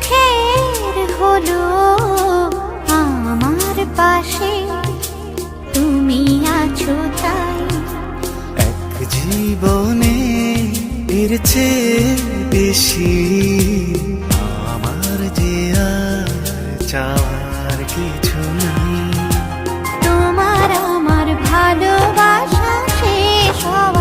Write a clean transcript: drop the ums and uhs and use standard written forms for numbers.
সুখের হলো আমার পাশে তুমি আছো তাই। এক জীবনে এর চেয়ে বেশি আমার যে আর চাওয়ার কিছু নাই। তোমার আমার ভালোবাসা শেষ হওয়া